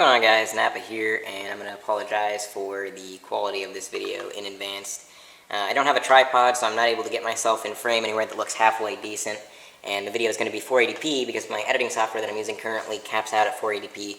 What's going on, guys? Napa here, and I'm going to apologize for the quality of this video in advance. I don't have a tripod, so I'm not able to get myself in frame anywhere that looks halfway decent, and the video is going to be 480p because my editing software that I'm using currently caps out at 480p.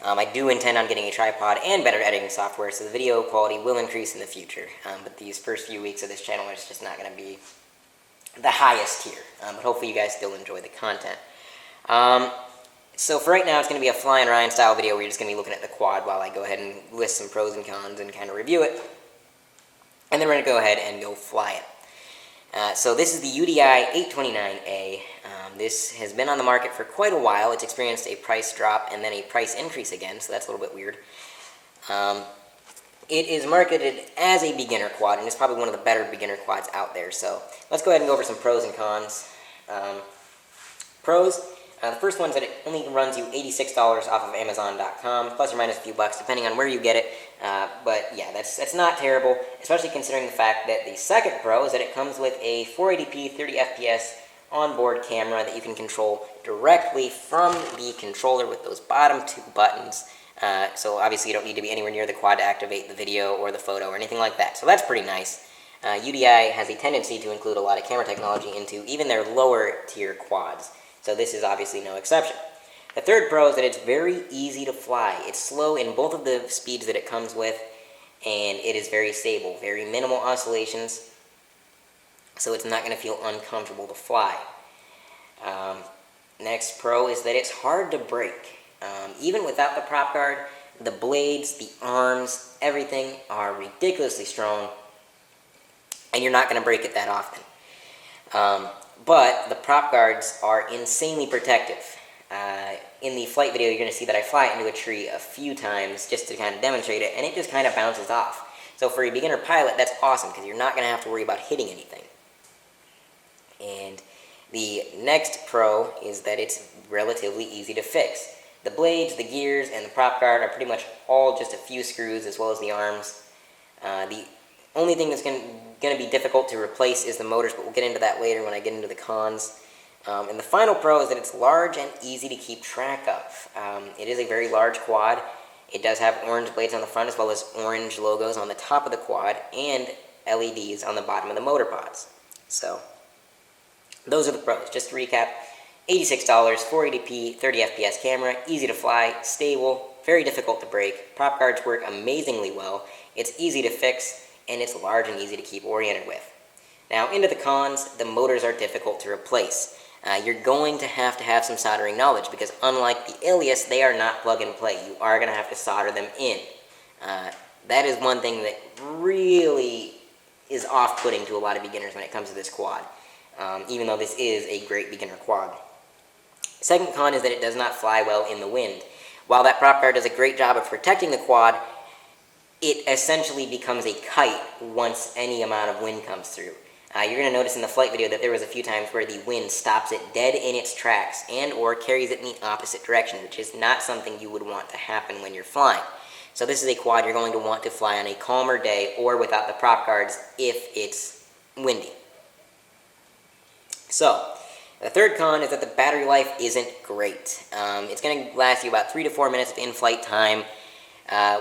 I do intend on getting a tripod and better editing software, so the video quality will increase in the future, but these first few weeks of this channel is just not going to be the highest tier, but hopefully you guys still enjoy the content. So for right now, it's going to be a Fly and Ryan style video where you're just going to be looking at the quad while I go ahead and list some pros and cons and kind of review it. And then we're going to go ahead and go fly it. So this is the UDI 829A. This has been on the market for quite a while. It's experienced a price drop and then a price increase again, so that's a little bit weird. It is marketed as a beginner quad, and it's probably one of the better beginner quads out there. So let's go ahead and go over some pros and cons. Pros. The first one is that it only runs you $86 off of Amazon.com, plus or minus a few bucks, depending on where you get it. But yeah, that's not terrible, especially considering the fact that the second pro is that it comes with a 480p 30 FPS onboard camera that you can control directly from the controller with those bottom two buttons. So obviously you don't need to be anywhere near the quad to activate the video or the photo or anything like that. So that's pretty nice. UDI has a tendency to include a lot of camera technology into even their lower tier quads. So this is obviously no exception. The third pro is that it's very easy to fly. It's slow in both of the speeds that it comes with, and it is very stable, very minimal oscillations, so it's not going to feel uncomfortable to fly. Next pro is that it's hard to break. Even without the prop guard, the blades, the arms, everything are ridiculously strong, and you're not going to break it that often. But the prop guards are insanely protective. In the flight video, you're going to see that I fly it into a tree a few times just to kind of demonstrate it, and it just kind of bounces off. So for a beginner pilot, that's awesome because you're not going to have to worry about hitting anything. And the next pro is that it's relatively easy to fix. The blades, the gears, and the prop guard are pretty much all just a few screws as well as the arms. The only thing that's going to be difficult to replace is the motors, but we'll get into that later when I get into the cons. And the final pro is that it's large and easy to keep track of. It is a very large quad. It does have orange blades on the front as well as orange logos on the top of the quad and LEDs on the bottom of the motor pods. So those are the pros. Just to recap, $86, 480p, 30 FPS camera, easy to fly, stable, very difficult to break. Prop guards work amazingly well. It's easy to fix, and it's large and easy to keep oriented with. Now, into the cons, the motors are difficult to replace. You're going to have some soldering knowledge because unlike the Alias, they are not plug and play. You are going to have to solder them in. That is one thing that really is off-putting to a lot of beginners when it comes to this quad, even though this is a great beginner quad. Second con is that it does not fly well in the wind. While that prop guard does a great job of protecting the quad, it essentially becomes a kite once any amount of wind comes through. You're going to notice in the flight video that there was a few times where the wind stops it dead in its tracks and or carries it in the opposite direction, which is not something you would want to happen when you're flying. So this is a quad you're going to want to fly on a calmer day or without the prop guards if it's windy. So the third con is that the battery life isn't great. It's going to last you about 3 to 4 minutes of in-flight time,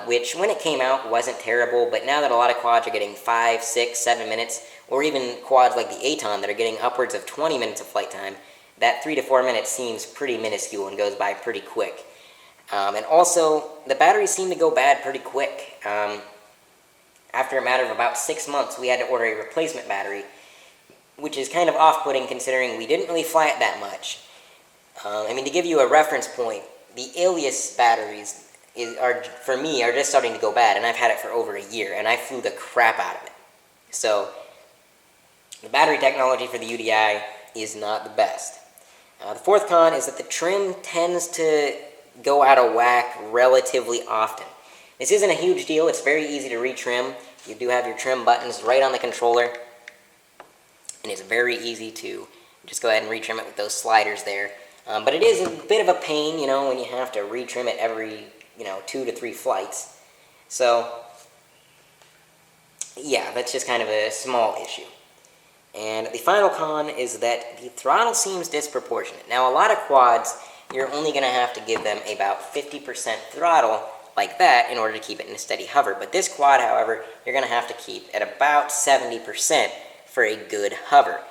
which when it came out wasn't terrible, but now that a lot of quads are getting 5, 6, 7 minutes, or even quads like the Aton that are getting upwards of 20 minutes of flight time, that 3 to 4 minutes seems pretty minuscule and goes by pretty quick. And also, the batteries seem to go bad pretty quick. After a matter of about 6 months, we had to order a replacement battery, which is kind of off-putting considering we didn't really fly it that much. To give you a reference point, the Alias batteries for me, are just starting to go bad, and I've had it for over a year, and I flew the crap out of it. So, the battery technology for the UDI is not the best. The fourth con is that the trim tends to go out of whack relatively often. This isn't a huge deal. It's very easy to retrim. You do have your trim buttons right on the controller, and it's very easy to just go ahead and retrim it with those sliders there. But it is a bit of a pain, when you have to retrim it every 2 to 3 flights. So, yeah, that's just kind of a small issue. And the final con is that the throttle seems disproportionate. Now, a lot of quads you're only going to have to give them about 50% throttle like that in order to keep it in a steady hover. But this quad, however, you're going to have to keep at about 70% for a good hover.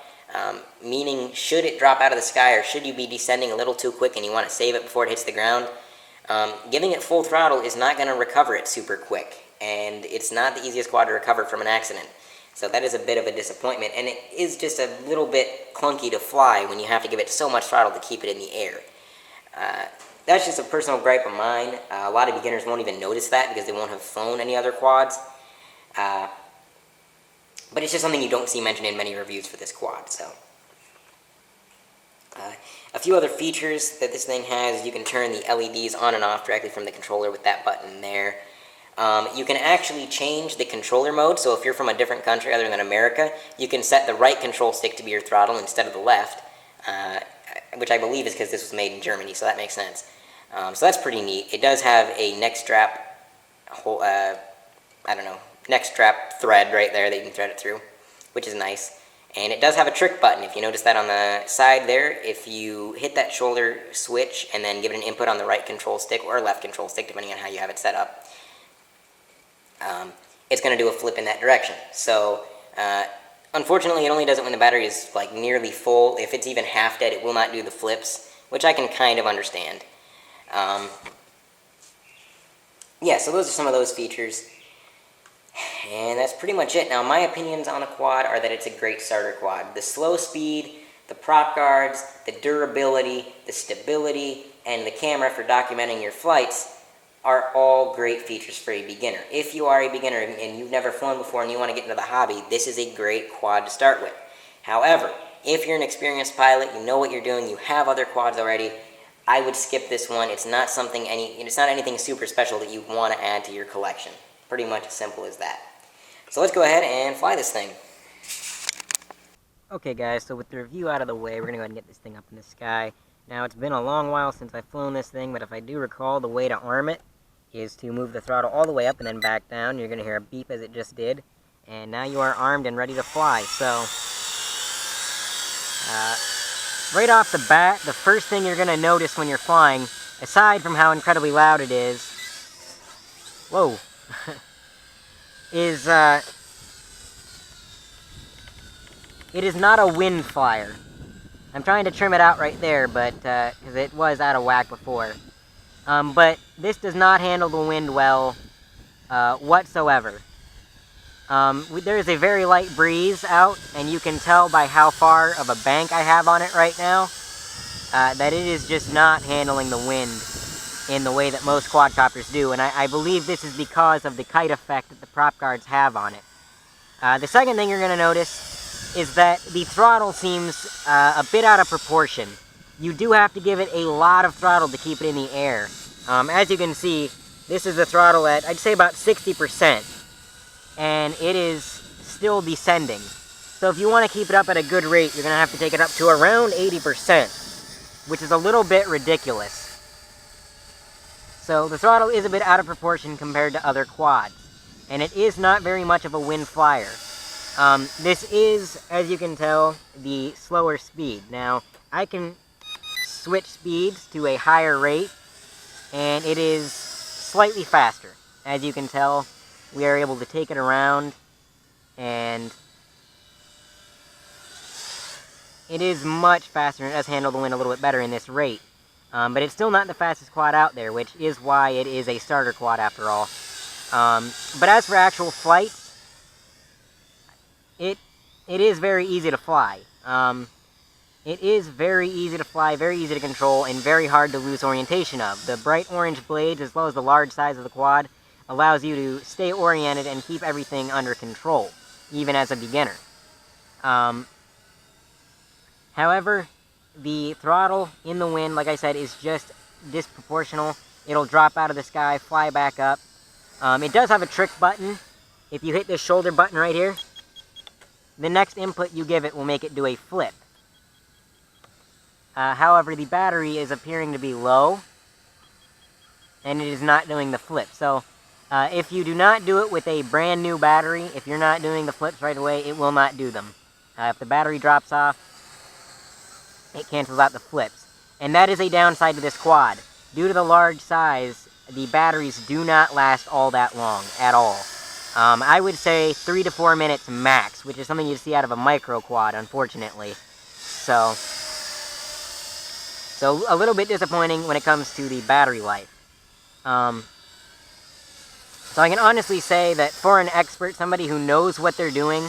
Meaning, should it drop out of the sky, or should you be descending a little too quick and you want to save it before it hits the ground, giving it full throttle is not going to recover it super quick. And it's not the easiest quad to recover from an accident. So that is a bit of a disappointment, and it is just a little bit clunky to fly when you have to give it so much throttle to keep it in the air. That's just a personal gripe of mine. A lot of beginners won't even notice that because they won't have flown any other quads. But it's just something you don't see mentioned in many reviews for this quad. So, a few other features that this thing has: you can turn the LEDs on and off directly from the controller with that button there. You can actually change the controller mode, so if you're from a different country other than America, you can set the right control stick to be your throttle instead of the left, which I believe is because this was made in Germany, so that makes sense. So that's pretty neat. It does have a neck strap, neck strap thread right there that you can thread it through, which is nice. And it does have a trick button. If you notice that on the side there, if you hit that shoulder switch and then give it an input on the right control stick or left control stick, depending on how you have it set up, it's going to do a flip in that direction. So, unfortunately, it only does it when the battery is like nearly full. If it's even half dead, it will not do the flips, which I can kind of understand. Yeah, so those are some of those features. And that's pretty much it. Now, my opinions on the quad are that it's a great starter quad. The slow speed, the prop guards, the durability, the stability, and the camera for documenting your flights are all great features for a beginner. If you are a beginner and you've never flown before and you want to get into the hobby, this is a great quad to start with. However, if you're an experienced pilot, you know what you're doing, you have other quads already, I would skip this one. It's not anything super special that you want to add to your collection. Pretty much as simple as that. So let's go ahead and fly this thing. Okay guys, so with the review out of the way, we're going to go ahead and get this thing up in the sky. Now, it's been a long while since I've flown this thing, but if I do recall, the way to arm it is to move the throttle all the way up and then back down. You're going to hear a beep as it just did. And now you are armed and ready to fly. So, right off the bat, the first thing you're going to notice when you're flying, aside from how incredibly loud it is, is, it is not a wind flyer. I'm trying to trim it out right there, but, because it was out of whack before. But this does not handle the wind well, whatsoever. There is a very light breeze out, and you can tell by how far of a bank I have on it right now, that it is just not handling the wind in the way that most quadcopters do, and I believe this is because of the kite effect that the prop guards have on it. The second thing you're going to notice is that the throttle seems a bit out of proportion. You do have to give it a lot of throttle to keep it in the air. As you can see, this is the throttle at, I'd say, about 60%, and it is still descending. So if you want to keep it up at a good rate, you're going to have to take it up to around 80%, which is a little bit ridiculous. So the throttle is a bit out of proportion compared to other quads, and it is not very much of a wind flyer. This is, as you can tell, the slower speed. Now, I can switch speeds to a higher rate, and it is slightly faster. As you can tell, we are able to take it around, and it is much faster, and it does handle the wind a little bit better in this rate. But it's still not the fastest quad out there, which is why it is a starter quad after all. But as for actual flight, it is very easy to fly. It is very easy to fly, very easy to control, and very hard to lose orientation of. The bright orange blades, as well as the large size of the quad, allows you to stay oriented and keep everything under control, even as a beginner. However, the throttle in the wind, like I said, is just disproportional. It'll drop out of the sky, fly back up. It does have a trick button. If you hit this shoulder button right here, the next input you give it will make it do a flip. However, the battery is appearing to be low, and it is not doing the flip. So, if you do not do it with a brand new battery, if you're not doing the flips right away, it will not do them. If the battery drops off, it cancels out the flips. And that is a downside to this quad. Due to the large size, the batteries do not last all that long at all. I would say 3 to 4 minutes max, which is something you see out of a micro quad, unfortunately. So a little bit disappointing when it comes to the battery life. So I can honestly say that for an expert, somebody who knows what they're doing,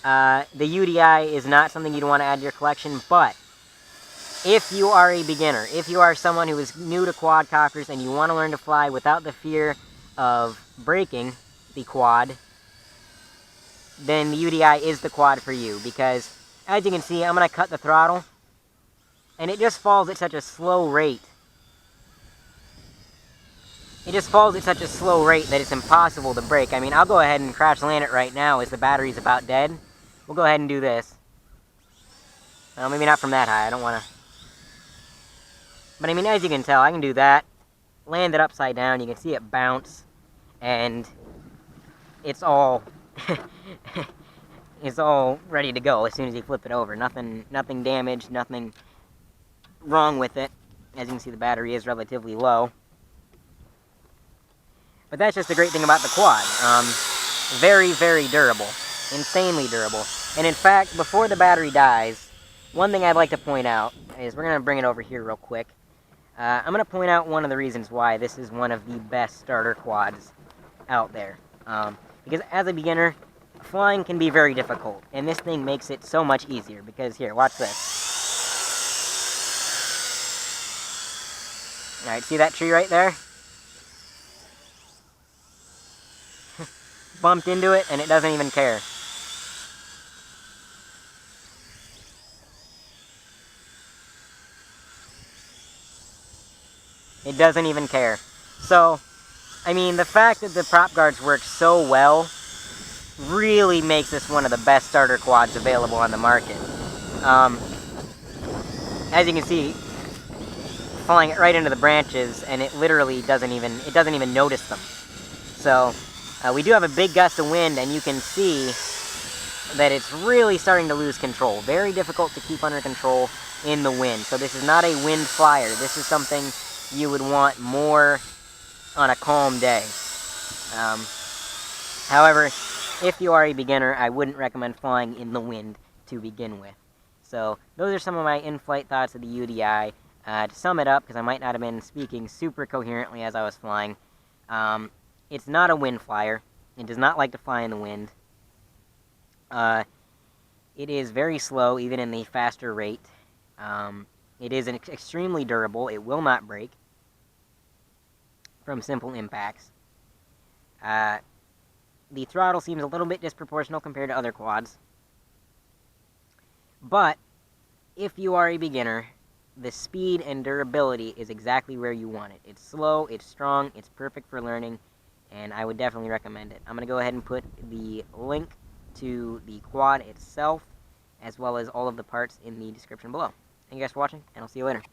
the UDI is not something you'd want to add to your collection, but if you are a beginner, if you are someone who is new to quadcopters and you want to learn to fly without the fear of breaking the quad, then the UDI is the quad for you, because as you can see, I'm going to cut the throttle, and it just falls at such a slow rate. It just falls at such a slow rate that it's impossible to break. I mean, I'll go ahead and crash land it right now as the battery's about dead. We'll go ahead and do this. Well, maybe not from that high, I don't want to... But I mean, as you can tell, I can do that. Land it upside down, you can see it bounce. And it's all... it's all ready to go as soon as you flip it over. Nothing damaged, nothing wrong with it. As you can see, the battery is relatively low. But that's just the great thing about the quad. Very, very durable. Insanely durable. And in fact, before the battery dies, one thing I'd like to point out is, we're going to bring it over here real quick. I'm going to point out one of the reasons why this is one of the best starter quads out there. Because as a beginner, flying can be very difficult. And this thing makes it so much easier. Because here, watch this. Alright, see that tree right there? Bumped into it, and it doesn't even care. It doesn't even care. So, I mean, the fact that the prop guards work so well really makes this one of the best starter quads available on the market. As you can see, falling it right into the branches, and it literally doesn't even notice them. So, we do have a big gust of wind, and you can see that it's really starting to lose control. Very difficult to keep under control in the wind. So this is not a wind flyer. This is something you would want more on a calm day. However, if you are a beginner, I wouldn't recommend flying in the wind to begin with. So those are some of my in-flight thoughts of the UDI. To sum it up, because I might not have been speaking super coherently as I was flying, it's not a wind flyer. It does not like to fly in the wind. It is very slow, even in the faster rate. It is extremely durable. It will not break from simple impacts. The throttle seems a little bit disproportional compared to other quads. But, if you are a beginner, the speed and durability is exactly where you want it. It's slow, it's strong, it's perfect for learning, and I would definitely recommend it. I'm going to go ahead and put the link to the quad itself, as well as all of the parts in the description below. Thank you guys for watching, and I'll see you later.